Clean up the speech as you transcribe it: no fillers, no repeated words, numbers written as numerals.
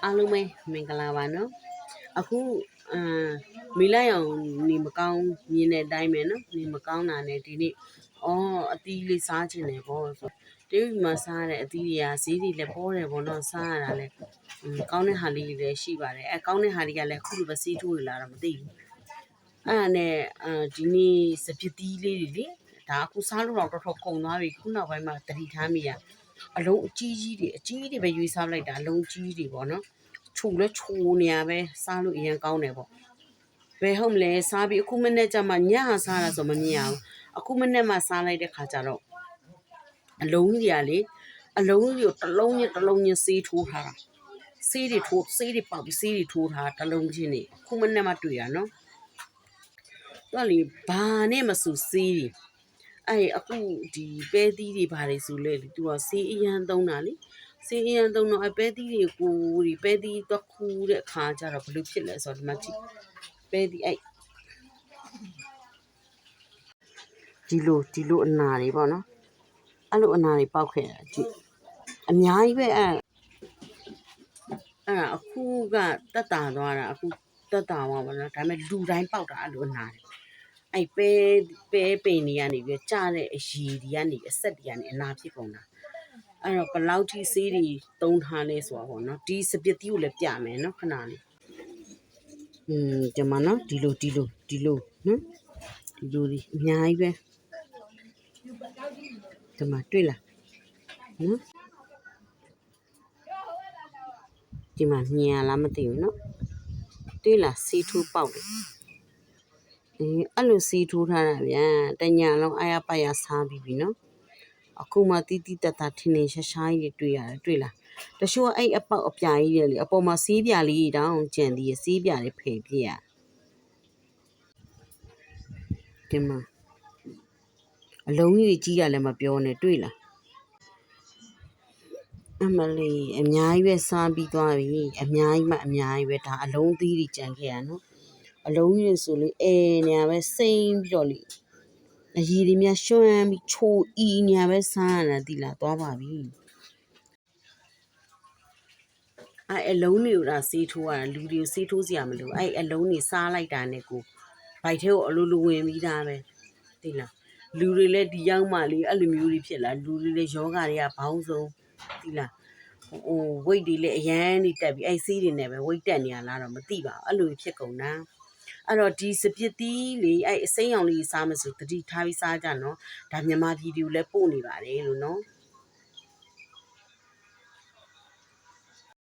အားလုံးပဲမင်္ဂလာပါနော်အခုမေလိုက်အောင်နေမကောင်းမြင်တဲ့အတိုင်းပဲနော်နေမကောင်းတာနဲ့ဒီနေ့အသီးလေးစားခြင်းတယ်ပေါ့ဆိုတရုတ်မှာစားတဲ့အသီးတွေကဈေးတွေလည်းပေါ်တယ်ပေါ့နော်စားရတာလည်းကောင်းတဲ့ဟာလေးတွေလည်းရှိပါတယ်ကောင်းတဲ့ဟာတွေကလည်းအခုလိုပဲစီးထိုးလာတော့မသိဘူးအဲ့ဒါနဲ့ဒီနေ့စပစ်သီးလေးတွေလေဒါအခုစားလို့တော့တော်တော်ကုန်သွားပြီခုနောက်ပိုင်းမှာတတိထားမိရအလုံးအကြီးကြီးတွေပဲရွေးစားလိုက်တာအလုံးကြီးတွေပေါ့နော်ခြုံလဲခြုံနေရပဲစားလို့အရင်ကောင်းတယ်ပေါ့ဘယ်ဟုတ်မလဲစားပြီးအခုမနေ့ကျမှညစားတာဆိုမမြင်အောင်အခုမနေ့မှစားလိုက်တဲ့ခါကျတော့အလုံးကြီးကလေအလုံးကြီးကိုတစ်လုံးချင်းဆေးထိုးထားတာဆေးတွေပေါက်ပြီးဆေးတွေထိုးထားတစ်လုံးချင်းနေအခုမနေ့မှတွေ့ရနော်တော့လေဘာနဲ့မဆူဆေးတွေအခုဒီပဲသီးတွေဘာတွေဆိုလဲသူကဆေးအရန်သုံးတာလေဆေးအရန်သုံးတော့ပဲသီးတွေကိုဒီပဲသီးတော့ခူးတဲ့အခါကျတော့ဘယ်လိုဖြစ်လဲဆိုတော့ဒီမှာကြည့်ပဲသီးဒီလိုအနာတွေပေါ့နော်အဲ့လိုအနာတွေပေါက်ခဲ့တာကြည့်အများကြီးပဲအဲ့အခုကတက်တာသွားတာအခုတက်တာသွားပါတော့ဒါပေမဲ့လူတိုင်းပေါက်တာအဲ့လိုအနာတွေပဲပင်တွေကနေပြီးကြားတဲ့အရည်တွေကနေအဆက်တွေကနေအနာဖြစ်ကုန်တာအဲ့တော့ဘယ်လောက်ထိဆေးတွေသုံးထားလဲဆိုတာပေါ့နော်ဒီစပစ်သီးကိုလည်းပြမယ်နော်ခဏလေးဒီမှာနော်ဒီလိုနော်ဒီလိုဒီအများကြီးပဲဒီမှာတွေ့လားနော်ဒီမှာမြင်ရလားမသိဘူးနော်တွေ့လားဆေးထိုးပေါက်တယ်အဲ့လိုဆေးထိုးထားတာဗျာတညာလုံးအားရပါရစားပြီးပြီနော်အခုမှတီးတီးတတ်တာထင်းနေရှားရှားကြီးတွေ့ရတယ်တွေ့လားတချို့အဲ့အပေါက်အပြာကြီးတွေလေအပေါ်မှာဆေးပြာလေးတောင်ကျန်သေးဆေးပြာတွေဖယ်ပြရဒီမှာအလုံးကြီးကြီးရလည်းမပြောနဲ့တွေ့လားအမလေးအများကြီးပဲစားပြီးသွားပြီအများကြီးပဲဒါအလုံးသီးတွေကြံခဲ့ရနော်အလုံးကြီးဆိုလေနေရာပဲစိမ့်ပြီးတော့လေအရည်တွေများရွှမ်းပြီးချိုအီနေရာပဲစားရတာဒီလားသွားပါပြီအလုံးတွေကိုဒါဆေးထိုးရတာလူတွေကိုဆေးထိုးစရာမလိုအလုံးတွေစားလိုက်တာနဲ့ကိုဗိုက်ထဲကိုအလိုလိုဝင်ပြီးသားပဲသိလားလူတွေလည်းဒီရောက်မှလေအဲ့လိုမျိုးတွေဖြစ်လာလူတွေလည်းယောဂတွေကဘောင်းဆုံးသိလားဝိတ်တွေလည်းအရန်နေတက်ပြီးဆေးတွေနဲ့ပဲဝိတ်တက်နေရလားတော့မသိပါဘူးအဲ့လိုဖြစ်ကုန်တာအဲ့တော့ဒီစပစ်သီးလေအစိမ်းရောင်လေးစားမစို့တတိထားပြီးစားကြနော်ဒါမြန်မာပြည်တွေကိုလည်းပို့နေပါတယ်လို့နော်